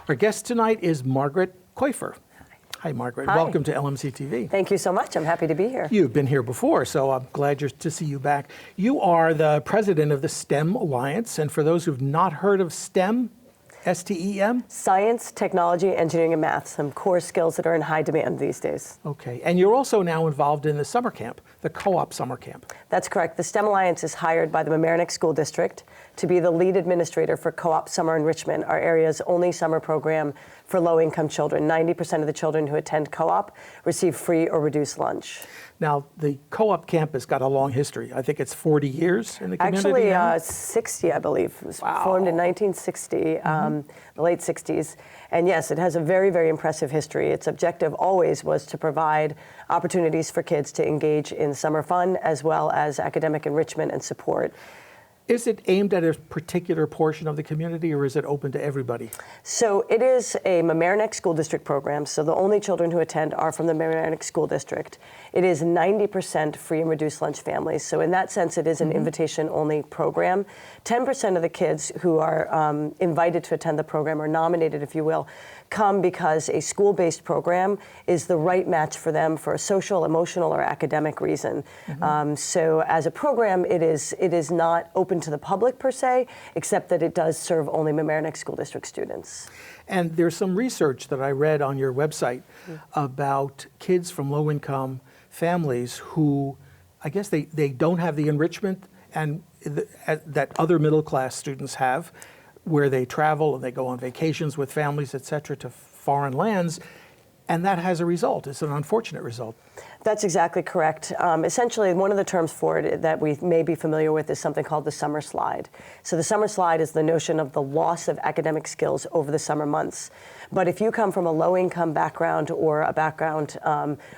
Our guest tonight is Margaret Kaufer. Hi, Margaret. Hi. Welcome to LMC-TV. Thank you so much. I'm happy to be here. You've been here before, so I'm glad to see you back. You are the president of the STEM Alliance, and for those who've not heard of STEM, S-T-E-M? Science, technology, engineering, and math, some core skills that are in high demand these days. Okay, and you're also now involved in the summer camp, the co-op summer camp. That's correct. The STEM Alliance is hired by the Mamaroneck School District to be the lead administrator for Co-op Summer Enrichment, our area's only summer program for low-income children. 90% of the children who attend co-op receive free or reduced lunch. Now, the co-op camp has got a long history. I think it's 40 years in the community. Actually, 60, I believe. It was formed in 1960, the late 60s. And yes, it has a very, very impressive history. Its objective always was to provide opportunities for kids to engage in summer fun as well as academic enrichment and support. Is it aimed at a particular portion of the community, or is it open to everybody? So it is a Mamaroneck School District program, so the only children who attend are from the Mamaroneck School District. It is 90% free and reduced lunch families, so in that sense it is an invitation-only program. 10% of the kids who are invited to attend the program, or nominated, if you will, come because a school-based program is the right match for them for a social, emotional, or academic reason. So as a program, it is not open to the public per se, except that it does serve only Mamaroneck School District students. And there's some research that I read on your website about kids from low-income families who, I guess they don't have the enrichment and that other middle-class students have, where they travel and they go on vacations with families, et cetera, to foreign lands, and that has a result. It's an unfortunate result. That's exactly correct. Essentially, one of the terms for it that we may be familiar with is something called the summer slide. So the summer slide is the notion of the loss of academic skills over the summer months. But if you come from a low-income background or a background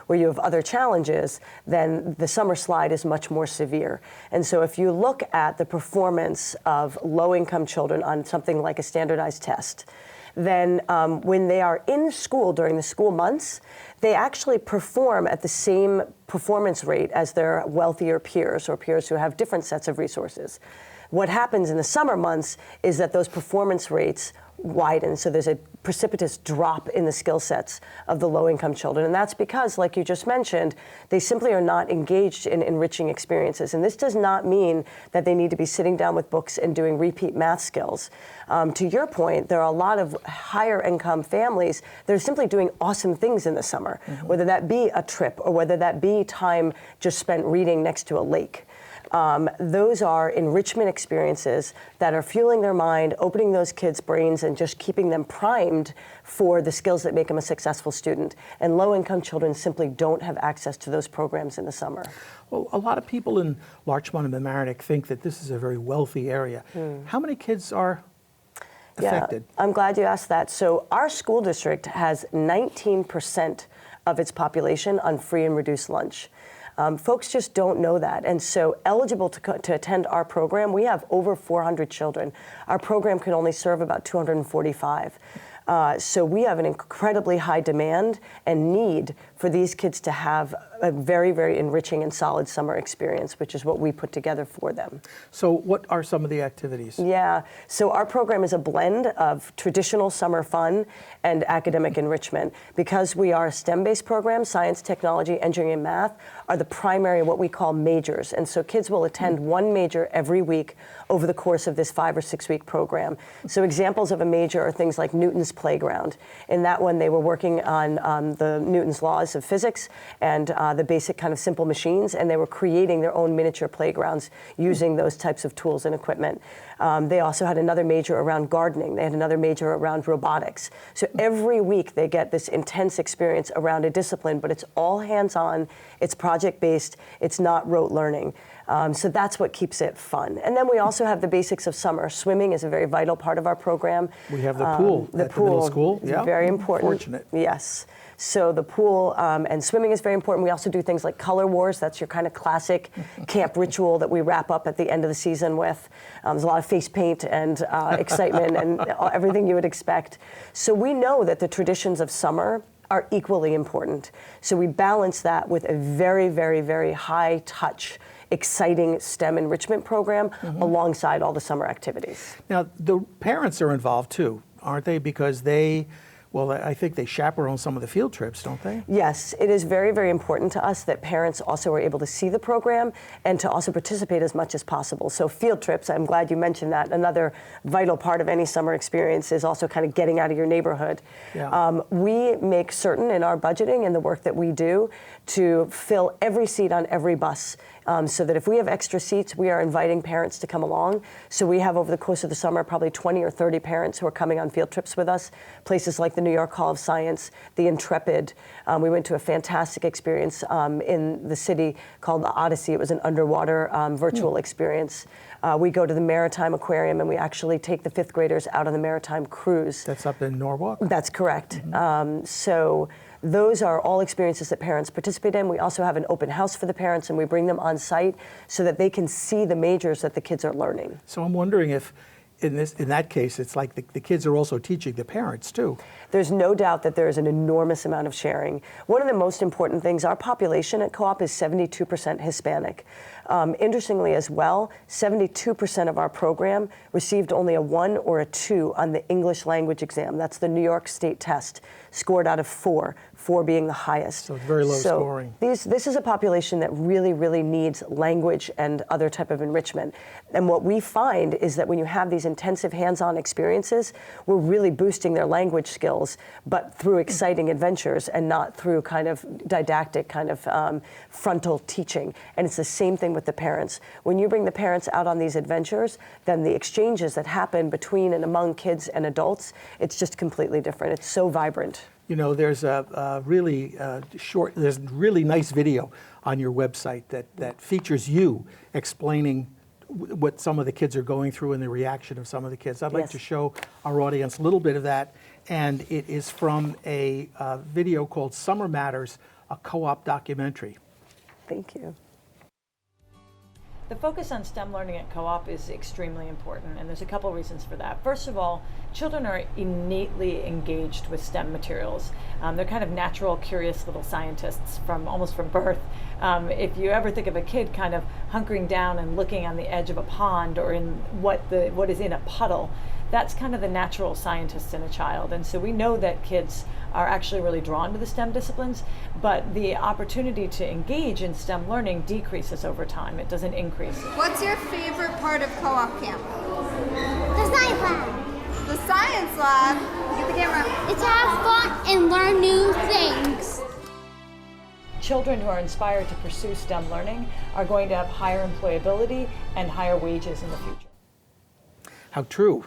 where you have other challenges, then the summer slide is much more severe. And so if you look at the performance of low-income children on something like a standardized test, then when they are in school during the school months, they actually perform at the same performance rate as their wealthier peers, or peers who have different sets of resources. What happens in the summer months is that those performance rates widen, so there's a precipitous drop in the skill sets of the low-income children, and that's because, like you just mentioned, they simply are not engaged in enriching experiences. And this does not mean that they need to be sitting down with books and doing repeat math skills. To your point, there are a lot of higher-income families that are simply doing awesome things in the summer, whether that be a trip or whether that be time just spent reading next to a lake. Those are enrichment experiences that are fueling their mind, opening those kids' brains, and just keeping them primed for the skills that make them a successful student. And low-income children simply don't have access to those programs in the summer. Well, a lot of people in Larchmont and Mamaroneck think that this is a very wealthy area. How many kids are affected? Yeah, I'm glad you asked that. So our school district has 19% of its population on free and reduced lunch. Folks just don't know that. And so eligible to attend our program, we have over 400 children. Our program can only serve about 245. So we have an incredibly high demand and need for these kids to have a very, very enriching and solid summer experience, which is what we put together for them. So what are some of the activities? Yeah, so our program is a blend of traditional summer fun and academic enrichment. Because we are a STEM-based program, science, technology, engineering, and math are the primary what we call majors. And so kids will attend one major every week over the course of this 5 or 6 week program. So examples of a major are things like Newton's playground. In that one, they were working on the Newton's laws of physics and the basic kind of simple machines, and they were creating their own miniature playgrounds using those types of tools and equipment. They also had another major around gardening. They had another major around robotics. So every week they get this intense experience around a discipline, but it's all hands-on, it's project-based, it's not rote learning. So that's what keeps it fun. And then we also have the basics of summer. Swimming is a very vital part of our program. We have the pool at the middle school. Is very important. Fortunate. Yes. So the pool and swimming is very important. We also do things like color wars. That's your kind of classic camp ritual that we wrap up at the end of the season with. There's a lot of face paint and excitement and everything you would expect. So we know that the traditions of summer are equally important. So we balance that with a very, very, very high touch, exciting STEM enrichment program alongside all the summer activities. Now, the parents are involved too, aren't they? Because I think they chaperone some of the field trips, don't they? Yes, it is very, very important to us that parents also are able to see the program and to also participate as much as possible. So field trips, I'm glad you mentioned that. Another vital part of any summer experience is also kind of getting out of your neighborhood. Yeah. We make certain in our budgeting and the work that we do to fill every seat on every bus. So that if we have extra seats, we are inviting parents to come along. So we have over the course of the summer probably 20 or 30 parents who are coming on field trips with us. Places like the New York Hall of Science, the Intrepid. We went to a fantastic experience in the city called the Odyssey. It was an underwater virtual experience. We go to the Maritime Aquarium and we actually take the 5th graders out on the Maritime cruise. That's up in Norwalk? That's correct. So those are all experiences that parents participate in. We also have an open house for the parents and we bring them on site so that they can see the majors that the kids are learning. So I'm wondering if in that case, it's like the kids are also teaching the parents too. There's no doubt that there is an enormous amount of sharing. One of the most important things, our population at Co-op is 72% Hispanic. Interestingly as well, 72% of our program received only a 1 or a 2 on the English language exam. That's the New York State test, scored out of 4, 4 being the highest. So it's very low scoring. This is a population that really, really needs language and other type of enrichment. And what we find is that when you have these intensive hands-on experiences, we're really boosting their language skills, but through exciting adventures and not through kind of didactic kind of frontal teaching. And it's the same thing with the parents. When you bring the parents out on these adventures, then the exchanges that happen between and among kids and adults, it's just completely different. It's so vibrant. You know, there's a really there's a really nice video on your website that features you explaining what some of the kids are going through and the reaction of some of the kids. I'd like to show our audience a little bit of that, and it is from a video called Summer Matters, a co-op documentary. Thank you. The focus on STEM learning at Co-op is extremely important, and there's a couple reasons for that. First of all, children are innately engaged with STEM materials. They're kind of natural, curious little scientists almost from birth. If you ever think of a kid kind of hunkering down and looking on the edge of a pond or in what is in a puddle, that's kind of the natural scientist in a child. And so we know that kids are actually really drawn to the STEM disciplines, but the opportunity to engage in STEM learning decreases over time. It doesn't increase. What's your favorite part of Co-op Camp? The science lab. The science lab? Get the camera. It's to have fun and learn new things. Children who are inspired to pursue STEM learning are going to have higher employability and higher wages in the future. How true.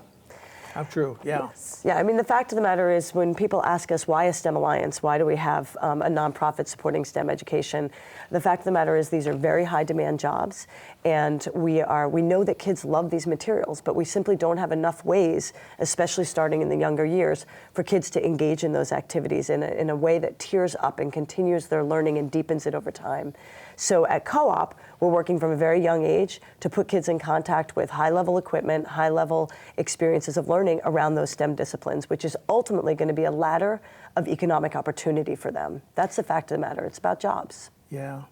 How true, yeah. Yeah, I mean, the fact of the matter is when people ask us why a STEM Alliance, why do we have a nonprofit supporting STEM education, the fact of the matter is these are very high demand jobs, and we know that kids love these materials, but we simply don't have enough ways, especially starting in the younger years, for kids to engage in those activities in a way that tears up and continues their learning and deepens it over time. So at Co-op, we're working from a very young age to put kids in contact with high-level equipment, high-level experiences of learning around those STEM disciplines, which is ultimately going to be a ladder of economic opportunity for them. That's the fact of the matter. It's about jobs. Yeah.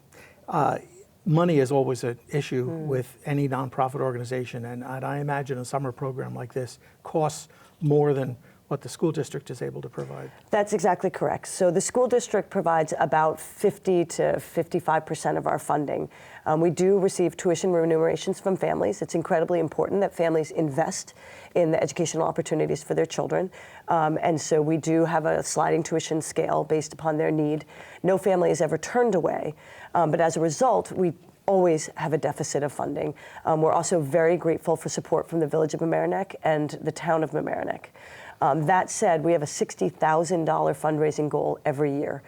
Money is always an issue with any nonprofit organization, and I imagine a summer program like this costs more than what the school district is able to provide. That's exactly correct. So the school district provides about 50 to 55% of our funding. We do receive tuition remunerations from families. It's incredibly important that families invest in the educational opportunities for their children. And so we do have a sliding tuition scale based upon their need. No family is ever turned away, but as a result, we always have a deficit of funding. We're also very grateful for support from the Village of Mamaroneck and the town of Mamaroneck. That said, we have a $60,000 fundraising goal every year,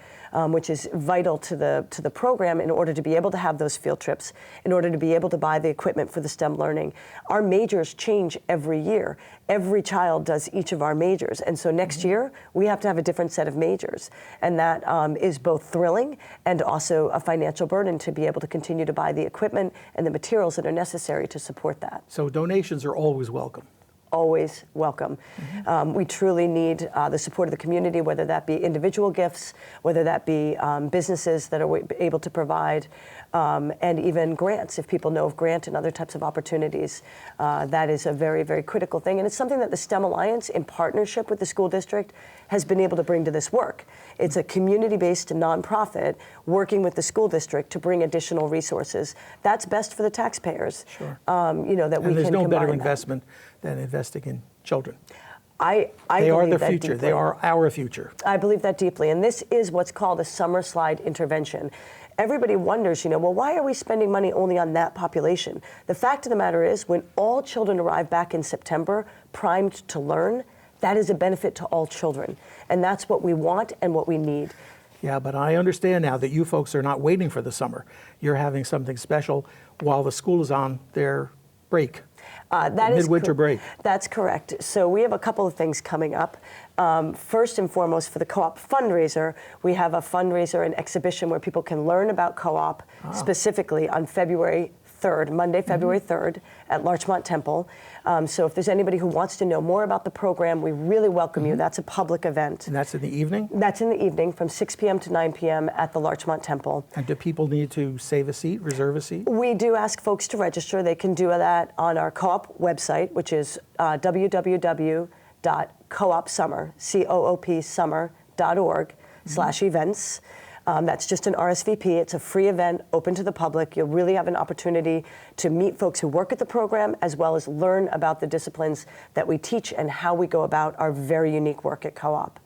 which is vital to the program in order to be able to have those field trips, in order to be able to buy the equipment for the STEM learning. Our majors change every year. Every child does each of our majors, and so next year we have to have a different set of majors, and that is both thrilling and also a financial burden to be able to continue to buy the equipment and the materials that are necessary to support that. So donations are always welcome. always welcome. We truly need the support of the community, whether that be individual gifts, whether that be businesses that are able to provide, and even grants, if people know of grant and other types of opportunities. That is a very, very critical thing. And it's something that the STEM Alliance, in partnership with the school district, has been able to bring to this work. It's a community-based nonprofit working with the school district to bring additional resources. That's best for the taxpayers. Sure. You know, that we can there's no better combine that. investment than investing in children. I They are believe the that future. deeply. They are our future. I believe that deeply. And this is what's called a summer slide intervention. Everybody wonders, you know, well, why are we spending money only on that population? The fact of the matter is, when all children arrive back in September, primed to learn, that is a benefit to all children. And that's what we want and what we need. Yeah, but I understand now that you folks are not waiting for the summer. You're having something special while the school is on their break. That is midwinter break. That's correct. So we have a couple of things coming up. First and foremost, for the Co-op Fundraiser, we have a fundraiser and exhibition where people can learn about Co-op specifically on February 3rd, Monday, February 3rd at Larchmont Temple. So if there's anybody who wants to know more about the program, we really welcome you. That's a public event. And that's in the evening? That's in the evening from 6 p.m. to 9 p.m. at the Larchmont Temple. And do people need to save a seat, reserve a seat? We do ask folks to register. They can do that on our Co-op website, which is www.coopsummer, coopsummer.org/events. That's just an RSVP. It's a free event, open to the public. You'll really have an opportunity to meet folks who work at the program, as well as learn about the disciplines that we teach and how we go about our very unique work at Co-op.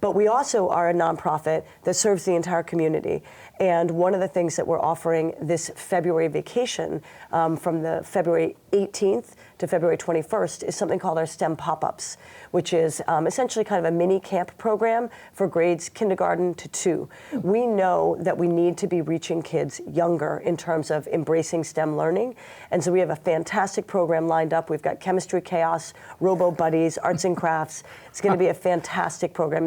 But we also are a nonprofit that serves the entire community. And one of the things that we're offering this February vacation, from the February 18th to February 21st, is something called our STEM Pop-Ups, which is essentially kind of a mini camp program for grades kindergarten to 2. We know that we need to be reaching kids younger in terms of embracing STEM learning. And so we have a fantastic program lined up. We've got Chemistry Chaos, Robo Buddies, Arts and Crafts. It's going to be a fantastic program.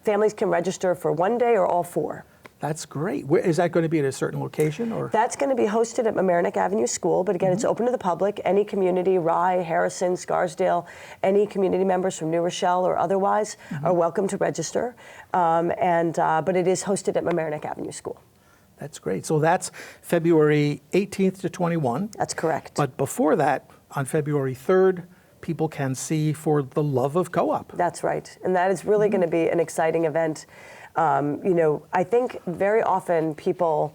Families can register for one day or all 4. That's great. Is that going to be at a certain location, or? That's going to be hosted at Mamaroneck Avenue School, but again, it's open to the public. Any community, Rye, Harrison, Scarsdale, any community members from New Rochelle or otherwise are welcome to register. But it is hosted at Mamaroneck Avenue School. That's great. So that's February 18th to 21. That's correct. But before that, on February 3rd, people can see For the Love of Co-op. That's right. And that is really going to be an exciting event. You know, I think very often people,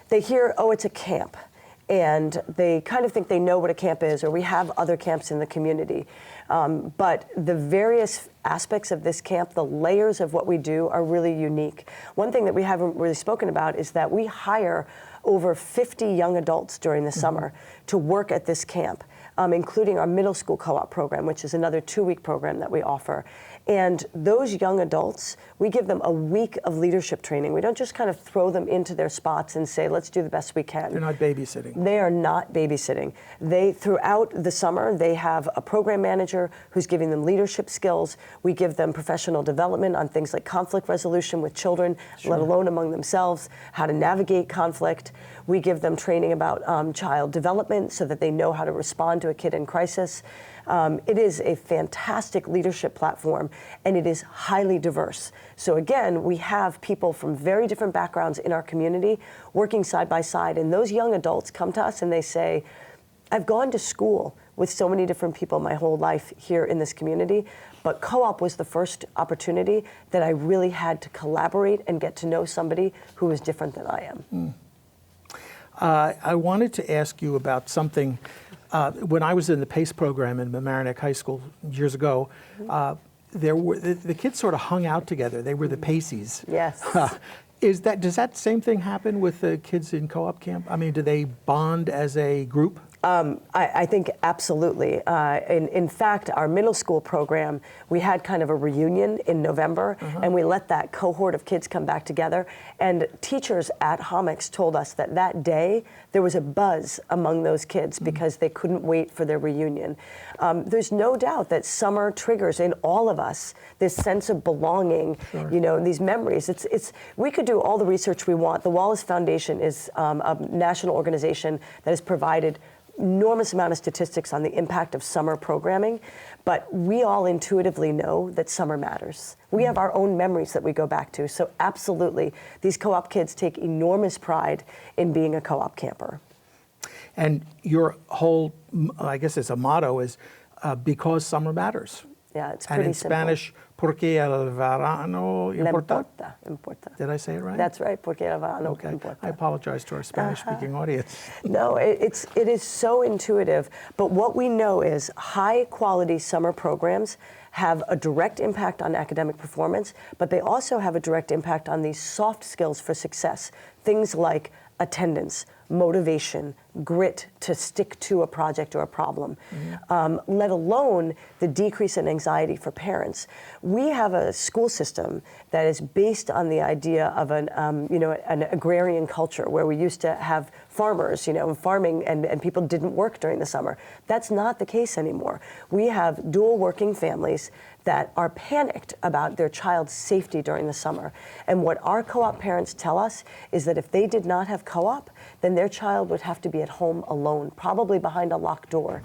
they hear, oh, it's a camp. And they kind of think they know what a camp is, or we have other camps in the community. But the various aspects of this camp, the layers of what we do, are really unique. One thing that we haven't really spoken about is that we hire over 50 young adults during the summer to work at this camp, including our middle school co-op program, which is another 2-week program that we offer. And those young adults, we give them a week of leadership training. We don't just kind of throw them into their spots and say, let's do the best we can. They're not babysitting. They are not babysitting. Throughout the summer, they have a program manager who's giving them leadership skills. We give them professional development on things like conflict resolution with children, let alone among themselves, how to navigate conflict. We give them training about child development so that they know how to respond to a kid in crisis. It is a fantastic leadership platform, and it is highly diverse. So again, we have people from very different backgrounds in our community working side by side, and those young adults come to us and they say, I've gone to school with so many different people my whole life here in this community, but Co-op was the first opportunity that I really had to collaborate and get to know somebody who was different than I am. I wanted to ask you about something. When I was in the PACE program in Mamaroneck High School years ago, the kids sort of hung out together. They were the Paceys. Yes. Does that same thing happen with the kids in Co-op camp? I mean, do they bond as a group? I think absolutely. In fact, our middle school program, we had kind of a reunion in November, and we let that cohort of kids come back together. And teachers at Homix told us that that day there was a buzz among those kids because they couldn't wait for their reunion. There's no doubt that summer triggers in all of us this sense of belonging, you know, these memories. We could do all the research we want. The Wallace Foundation is a national organization that has provided enormous amount of statistics on the impact of summer programming, but we all intuitively know that summer matters. We have our own memories that we go back to, so absolutely, these co-op kids take enormous pride in being a co-op camper. And your whole, I guess it's a motto, is because summer matters. Yeah, it's And pretty in simple. Spanish, porque el verano importa. Importa. Did I say it right? That's right, porque el verano Okay. importa. I apologize to our Spanish-speaking audience. No, it is so intuitive, but what we know is high-quality summer programs have a direct impact on academic performance, but they also have a direct impact on these soft skills for success, things like attendance, motivation, grit to stick to a project or a problem, let alone the decrease in anxiety for parents. We have a school system that is based on the idea of an agrarian culture where we used to have farmers, farming and people didn't work during the summer. That's not the case anymore. We have dual working families that are panicked about their child's safety during the summer. And what our co-op parents tell us is that if they did not have co-op, then their child would have to be at home alone, probably behind a locked door,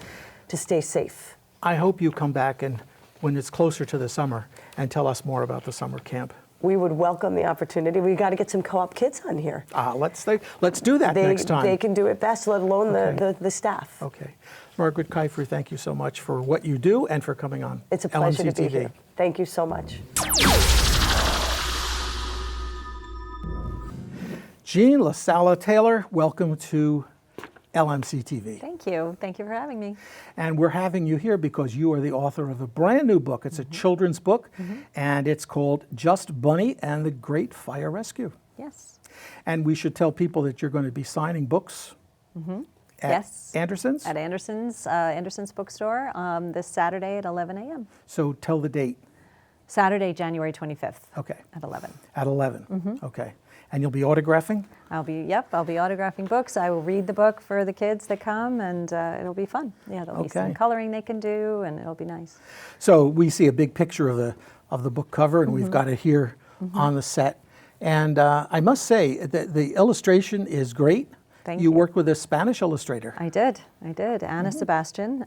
to stay safe. I hope you come back and when it's closer to the summer and tell us more about the summer camp. We would welcome the opportunity. We got to get some co-op kids on here. Let's do that next time. They can do it best, let alone Okay. the staff. Okay. Margaret Kaufer, thank you so much for what you do and for coming on. It's a pleasure to be LMC-TV. here. Thank you so much. Jeanne, LaSala, Taylor, welcome to LMC-TV. Thank you. Thank you for having me. And we're having you here because you are the author of a brand new book. It's a children's book, and it's called Just Bunny and the Great Fire Rescue. Yes. And we should tell people that you're going to be signing books at Yes. Anderson's. At Anderson's bookstore this Saturday at 11 a.m. So tell the date. Saturday, January 25th Okay. at 11. At 11. Okay. And you'll be autographing? I'll be autographing books. I will read the book for the kids that come, and it'll be fun. Yeah, there'll be some Okay. coloring they can do, and it'll be nice. So we see a big picture of the book cover, and we've got it here on the set. And I must say that the illustration is great. Thank You you. worked with a Spanish illustrator. I did. Anna Sebastian.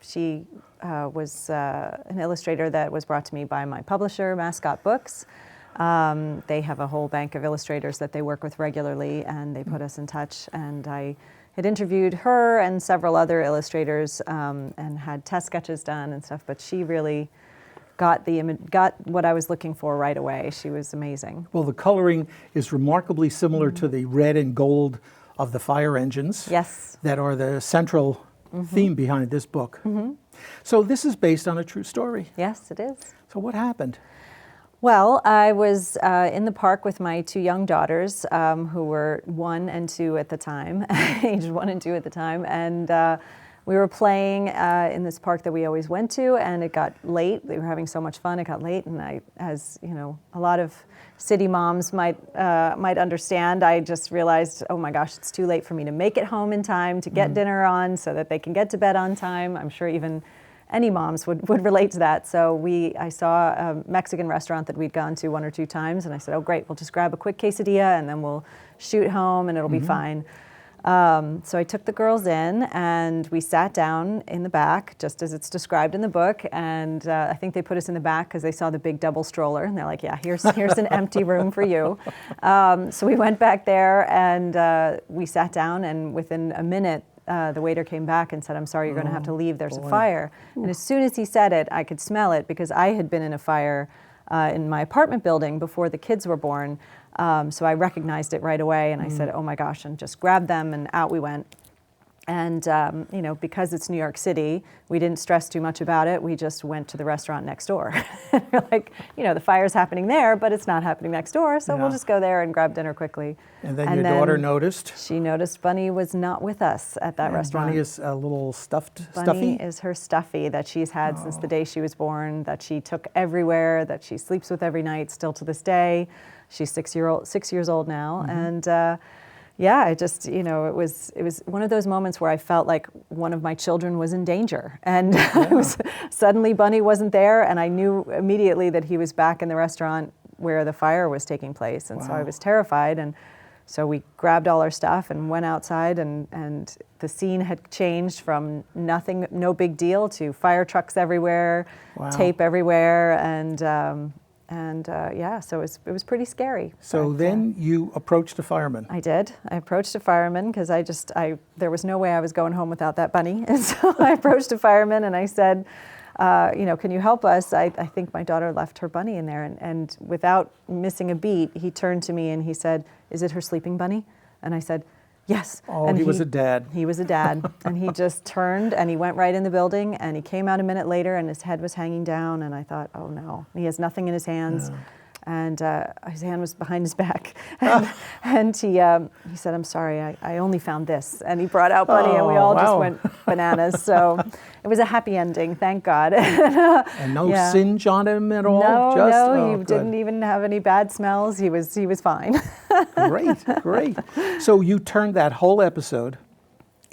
She was an illustrator that was brought to me by my publisher, Mascot Books. They have a whole bank of illustrators that they work with regularly, and they put us in touch. And I had interviewed her and several other illustrators and had test sketches done and stuff, but she really got what I was looking for right away. She was amazing. Well, the coloring is remarkably similar to the red and gold of the fire engines. Yes. That are the central theme behind this book. So this is based on a true story. Yes, it is. So what happened? Well, I was in the park with my two young daughters, who were 1 and 2 at the time, aged 1 and 2 at the time, and we were playing in this park that we always went to, and it got late. We were having so much fun. It got late, and I, as you know, a lot of city moms might understand, I just realized, oh my gosh, it's too late for me to make it home in time to get dinner on, so that they can get to bed on time. I'm sure even any moms would relate to that. So I saw a Mexican restaurant that we'd gone to 1 or 2 times, and I said, oh great, we'll just grab a quick quesadilla and then we'll shoot home and it'll be fine. So I took the girls in and we sat down in the back, just as it's described in the book, and I think they put us in the back because they saw the big double stroller, and they're like, yeah, here's an empty room for you. So we went back there and we sat down, and within a minute, the waiter came back and said, I'm sorry, you're going to have to leave. There's a fire. And as soon as he said it, I could smell it because I had been in a fire in my apartment building before the kids were born. So I recognized it right away, and I said, oh my gosh, and just grabbed them, and out we went. And, because it's New York City, we didn't stress too much about it. We just went to the restaurant next door. We're like, the fire's happening there, but it's not happening next door, so we'll just go there and grab dinner quickly. And then your daughter noticed? She noticed Bunny was not with us at that restaurant. Bunny is a little stuffy? Bunny is her stuffy that she's had since the day she was born, that she took everywhere, that she sleeps with every night, still to this day. She's 6 years old now, and it just, it was one of those moments where I felt like one of my children was in danger, and suddenly Bunny wasn't there, and I knew immediately that he was back in the restaurant where the fire was taking place, and so I was terrified. And So we grabbed all our stuff and went outside, and the scene had changed from nothing, no big deal, to fire trucks everywhere, Wow. tape everywhere, and yeah, so it was pretty scary. So But, then you approached a fireman. I did. I approached a fireman because there was no way I was going home without that bunny. And so I approached a fireman and I said, can you help us? I think my daughter left her bunny in there. And without missing a beat, he turned to me and he said, "Is it her sleeping bunny?" And I said, "Yes." Oh, and he was a dad. He was a dad. And he just turned and he went right in the building, and he came out a minute later and his head was hanging down, and I thought, oh no, he has nothing in his hands. And his hand was behind his back. And he said, "I'm sorry, I only found this." And he brought out Bunny, and we all just wow. went bananas. So it was a happy ending, thank God. And no Yeah. singe on him at all? No, he good. didn't even have any bad smells. He was fine. Great. So you turned that whole episode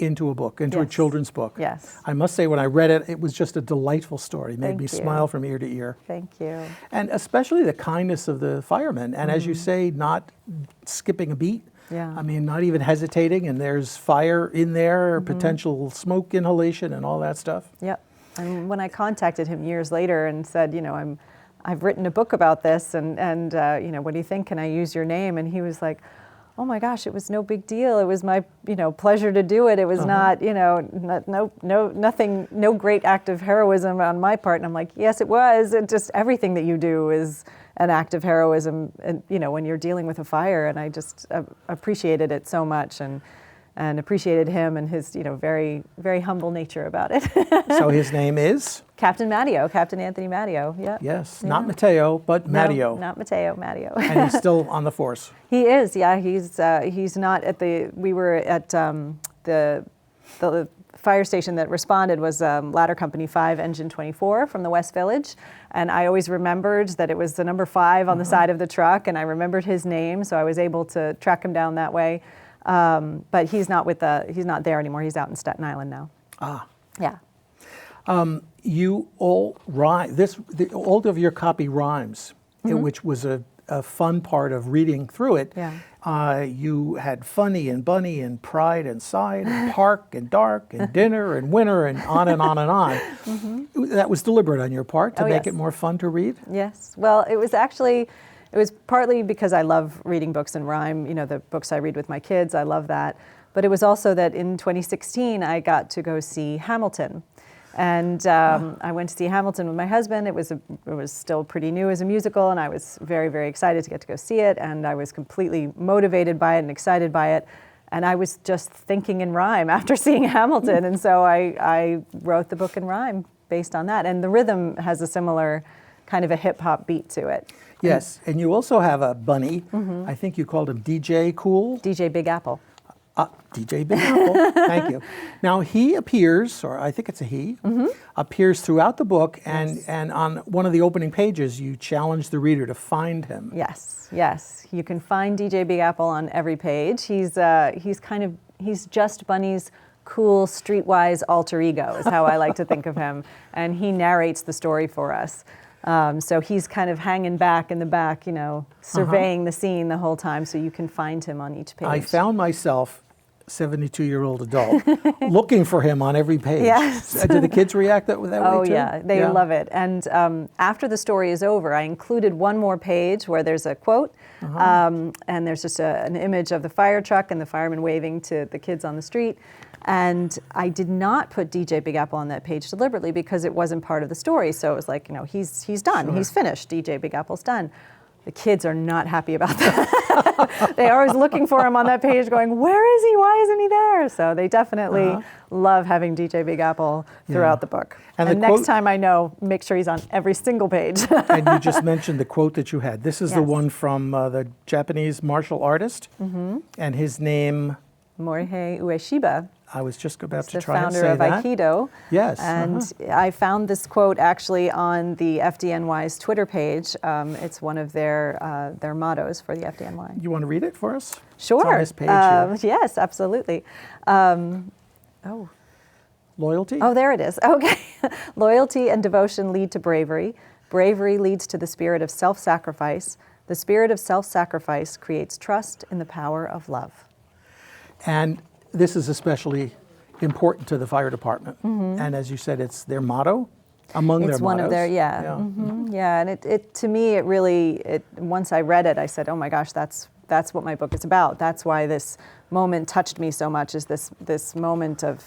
into a book, into a Yes. children's book. Yes. I must say, when I read it, it was just a delightful story. It made Thank me you. smile from ear to ear. Thank you. And especially the kindness of the firemen. And as you say, not skipping a beat. Yeah. I mean, not even hesitating. And there's fire in there, potential smoke inhalation and all that stuff. Yep. And when I contacted him years later and said, I've written a book about this, and what do you think? Can I use your name? And he was like, "Oh my gosh, it was no big deal. It was my, pleasure to do it. It was not, nothing, no great act of heroism on my part." And I'm like, "Yes, it was. It just everything that you do is an act of heroism, and when you're dealing with a fire." And I just appreciated it so much, and appreciated him and his, very, very humble nature about it. So his name is? Captain Anthony Matteo. Yeah. Yes, not Matteo, but Matteo. No, not Matteo. And he's still on the force. He is, yeah. He's not at the. We were at the fire station that responded was Ladder Company 5, Engine 24 from the West Village, and I always remembered that it was the number 5 on the side of the truck, and I remembered his name, so I was able to track him down that way. But he's not there anymore. He's out in Staten Island now. Ah. Yeah. You all rhyme. All of your copy rhymes, which was a fun part of reading through it. Yeah. You had funny and bunny and pride and side and park and dark and dinner and winter and on and on and on. That was deliberate on your part to make yes. it more fun to read? Yes. Well, it was partly because I love reading books in rhyme, the books I read with my kids, I love that. But it was also that in 2016, I got to go see Hamilton. And I went to see Hamilton with my husband. It was still pretty new as a musical, and I was very, very excited to get to go see it. And I was completely motivated by it and excited by it. And I was just thinking in rhyme after seeing Hamilton. And so I wrote the book in rhyme based on that. And the rhythm has a similar kind of a hip-hop beat to it. Yes, and you also have a bunny. I think you called him DJ Cool. DJ Big Apple. DJ Big Apple, thank you. Now he appears, or I think it's a he, appears throughout the book, and on one of the opening pages you challenge the reader to find him. Yes. You can find DJ Big Apple on every page. He's just Bunny's cool, streetwise alter ego is how I like to think of him, and he narrates the story for us. So he's kind of hanging back in the back, surveying the scene the whole time, so you can find him on each page. I found myself, 72-year-old adult, looking for him on every page. Yes. Do the kids react that way too? Oh yeah, they love it. And after the story is over, I included one more page where there's a quote, and there's just an image of the fire truck and the fireman waving to the kids on the street. And I did not put DJ Big Apple on that page deliberately because it wasn't part of the story. So it was like, he's done, Sure. he's finished, DJ Big Apple's done. The kids are not happy about that. They're always looking for him on that page going, where is he? Why isn't he there? So they definitely love having DJ Big Apple throughout the book. And And the next quote- time I know, make sure he's on every single page. And you just mentioned the quote that you had. This is the Yes. one from the Japanese martial artist, and his name, Morihei Ueshiba. I was just about to The try and founder say of that. Aikido. Yes, And I found this quote actually on the FDNY's Twitter page. It's one of their mottos for the FDNY. You want to read it for us? Sure. It's on this page here. Yes, absolutely. Loyalty? Oh, there it is. Okay. Loyalty and devotion lead to bravery. Bravery leads to the spirit of self-sacrifice. The spirit of self-sacrifice creates trust in the power of love. And this is especially important to the fire department. And as you said, it's their motto, among their It's one mottos. of their, yeah, and it to me, it really, once I read it, I said, oh my gosh, that's what my book is about. That's why this moment touched me so much, is this moment of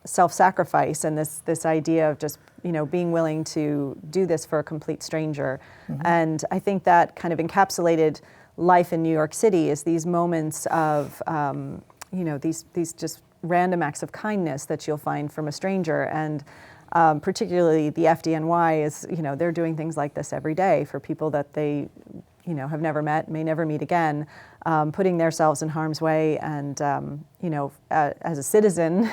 self-sacrifice, and this idea of just, being willing to do this for a complete stranger. And I think that kind of encapsulated life in New York City, is these moments of, these just random acts of kindness that you'll find from a stranger. And particularly the FDNY is, they're doing things like this every day for people that they, have never met, may never meet again, putting themselves in harm's way. And, as a citizen,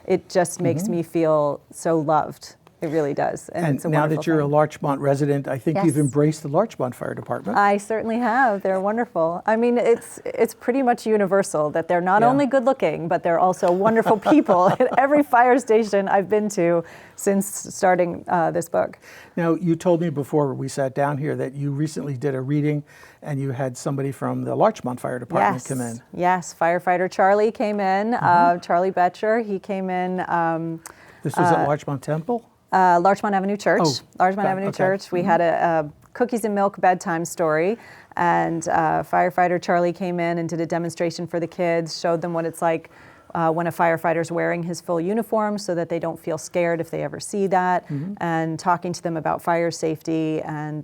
it just makes me feel so loved. It really does. And it's a now wonderful that you're thing. a Larchmont resident, I think you've Yes. embraced the Larchmont Fire Department. I certainly have. They're wonderful. I mean, it's pretty much universal that they're not Yeah. only good looking, but they're also wonderful people at every fire station I've been to since starting this book. Now, you told me before we sat down here that you recently did a reading and you had somebody from the Larchmont Fire Department come in. Yes, firefighter Charlie came in. Charlie Betcher, he came in. This was at Larchmont Temple? Larchmont Avenue Church. Oh, Larchmont got it, Avenue okay. Church. We had a cookies and milk bedtime story, and firefighter Charlie came in and did a demonstration for the kids, showed them what it's like when a firefighter's wearing his full uniform, so that they don't feel scared if they ever see that, and talking to them about fire safety, and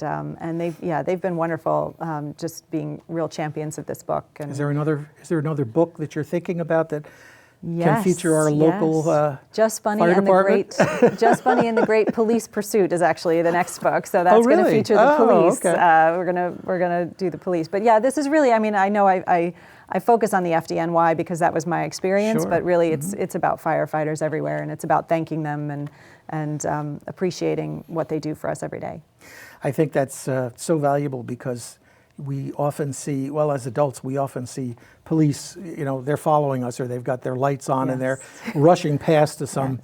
they've been wonderful, just being real champions of this book. And Is there another book that you're thinking about that can Yes, feature our local Just Bunny fire and department? the Great Just Bunny and the Great Police Pursuit is actually the next book. So that's going to really? feature the Oh, police. okay. We're gonna do the police. But yeah, this is really. I mean, I know I focus on the FDNY because that was my experience. Sure. But really, it's about firefighters everywhere, and it's about thanking them and appreciating what they do for us every day. I think that's so valuable because we often see, well, as adults, we often see police, they're following us or they've got their lights on and they're rushing past to some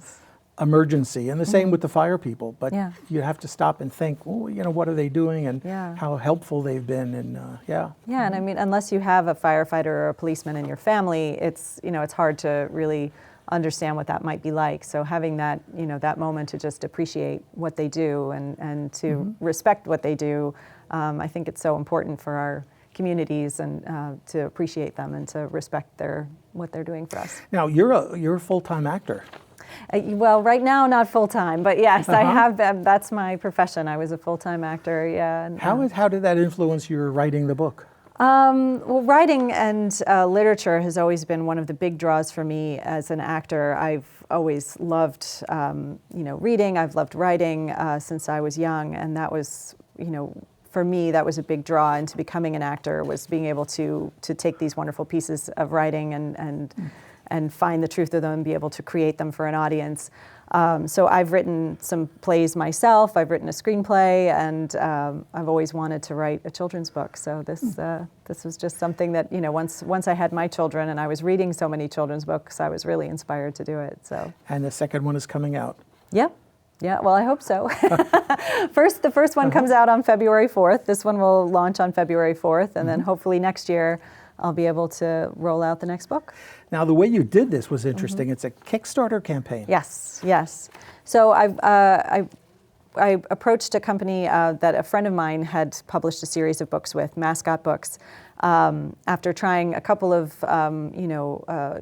emergency. And the same with the fire people. But Yeah. you have to stop and think, well, what are they doing and Yeah. how helpful they've been. And Yeah, and I mean, unless you have a firefighter or a policeman in your family, it's hard to really understand what that might be like. So having that, that moment to just appreciate what they do and to respect what they do, I think it's so important for our communities and to appreciate them and to respect what they're doing for us. Now, you're a full-time actor. Well, right now, not full-time, but yes, I have been. That's my profession. I was a full-time actor, yeah. And, How did that influence your writing the book? Well, writing and literature has always been one of the big draws for me as an actor. I've always loved, reading. I've loved writing since I was young, and that was, for me, that was a big draw into becoming an actor, was being able to take these wonderful pieces of writing and find the truth of them and be able to create them for an audience. So I've written some plays myself. I've written a screenplay, and I've always wanted to write a children's book. So this was just something that, once I had my children and I was reading so many children's books, I was really inspired to do it. So. And the second one is coming out. Yep. Yeah, well, I hope so. The first one comes out on February 4th. This one will launch on February 4th, and then hopefully next year I'll be able to roll out the next book. Now, the way you did this was interesting. It's a Kickstarter campaign. Yes. So I approached a company that a friend of mine had published a series of books with, Mascot Books. After trying a couple of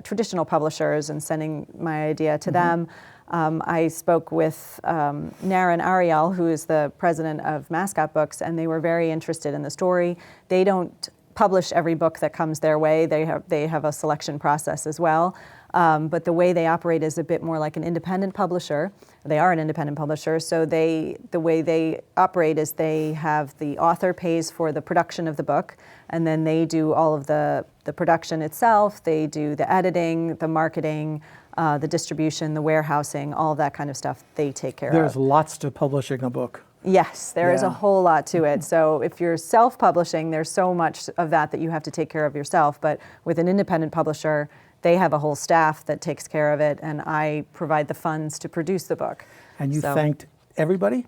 traditional publishers and sending my idea to them, I spoke with Naren Ariel, who is the president of Mascot Books, and they were very interested in the story. They don't publish every book that comes their way. They have a selection process as well. But the way they operate is a bit more like an independent publisher. They are an independent publisher, so the way they operate is they have the author pays for the production of the book, and then they do all of the production itself. They do the editing, the marketing, the distribution, the warehousing, all of that kind of stuff they take care of. There's lots to publishing a book. Yes, there is a Yeah. whole lot to it. So if you're self-publishing, there's so much of that you have to take care of yourself. But with an independent publisher, they have a whole staff that takes care of it, and I provide the funds to produce the book. And you So- thanked everybody?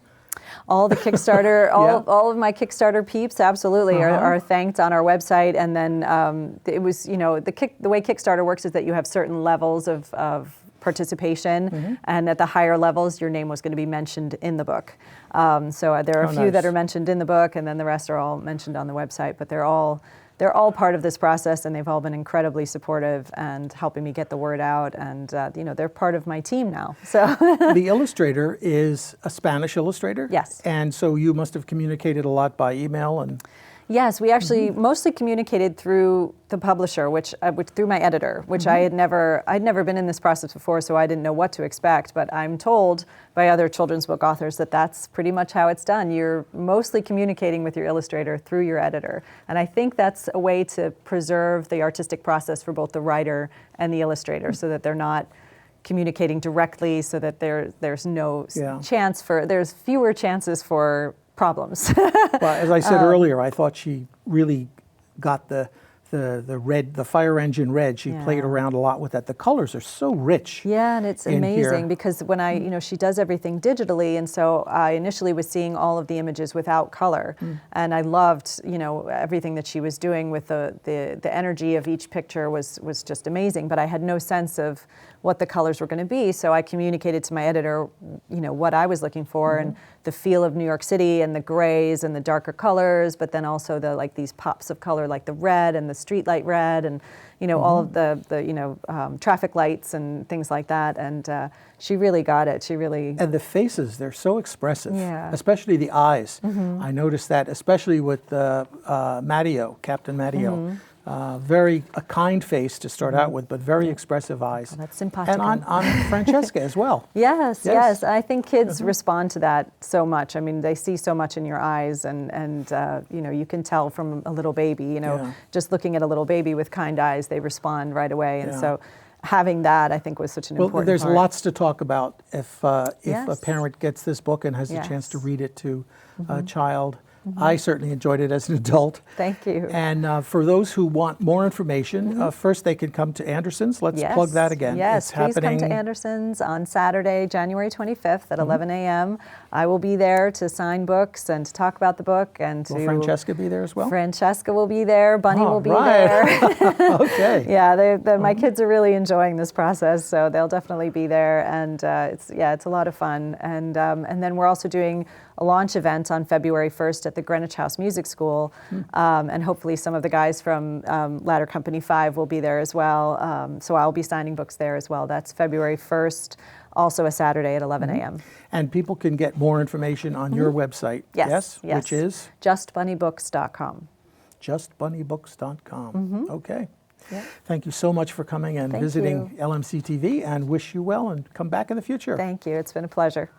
All the Kickstarter, all of my Kickstarter peeps, absolutely, are, Uh-huh. are thanked. All of my Kickstarter peeps, absolutely, are thanked on our website. And then it was, the way Kickstarter works is that you have certain levels of participation, and at the higher levels, your name was going to be mentioned in the book. So there are a few that are mentioned in the book, and then the rest are all mentioned on the website. But they're all part of this process, and they've all been incredibly supportive and helping me get the word out. And they're part of my team now. So The illustrator is a Spanish illustrator? Yes. And so you must have communicated a lot by email and... Yes, we actually mostly communicated through the publisher, which through my editor, which I'd never been in this process before, so I didn't know what to expect. But I'm told by other children's book authors that that's pretty much how it's done. You're mostly communicating with your illustrator through your editor, and I think that's a way to preserve the artistic process for both the writer and the illustrator, so that they're not communicating directly, so that there's no chance for there's fewer chances for problems. Well, as I said earlier, I thought she really got the red, the fire engine red. She played around a lot with that. The colors are so rich. Yeah, and it's amazing because when she does everything digitally, and so I initially was seeing all of the images without color, and I loved, everything that she was doing with the energy of each picture was just amazing. But I had no sense of what the colors were going to be, so I communicated to my editor, what I was looking for and the feel of New York City and the grays and the darker colors, but then also these pops of color like the red and the streetlight red and all of the traffic lights and things like that. And she really got it. And the faces, they're so expressive, especially the eyes. I noticed that, especially with Matteo, Captain Matteo. Very a kind face to start out with, but very expressive eyes. Oh, that's simpatico. And on Francesca as well. Yes. I think kids respond to that so much. I mean, they see so much in your eyes, and you can tell from a little baby. Just looking at a little baby with kind eyes, they respond right away. And so, having that, I think, was such an important part. There's lots to talk about if a parent gets this book and has a chance to read it to a child. I certainly enjoyed it as an adult. Thank you. And for those who want more information, first they can come to Anderson's. Let's plug that again. Yes, it's please happening. come to Anderson's on Saturday, January 25th at 11 a.m. I will be there to sign books and to talk about the book. And Will Francesca be there as well? Francesca will be there. Bunny will be there. Okay. Yeah, my kids are really enjoying this process, so they'll definitely be there. And it's a lot of fun. And then we're also doing a launch event on February 1st at the Greenwich House Music School, and hopefully some of the guys from Ladder Company 5 will be there as well. So I'll be signing books there as well. That's February 1st, also a Saturday at 11 a.m. And people can get more information on your website, yes? Which is? JustBunnyBooks.com. JustBunnyBooks.com. Okay. Yeah. Thank you so much for coming and visiting LMC-TV, and wish you well and come back in the future. Thank you. It's been a pleasure.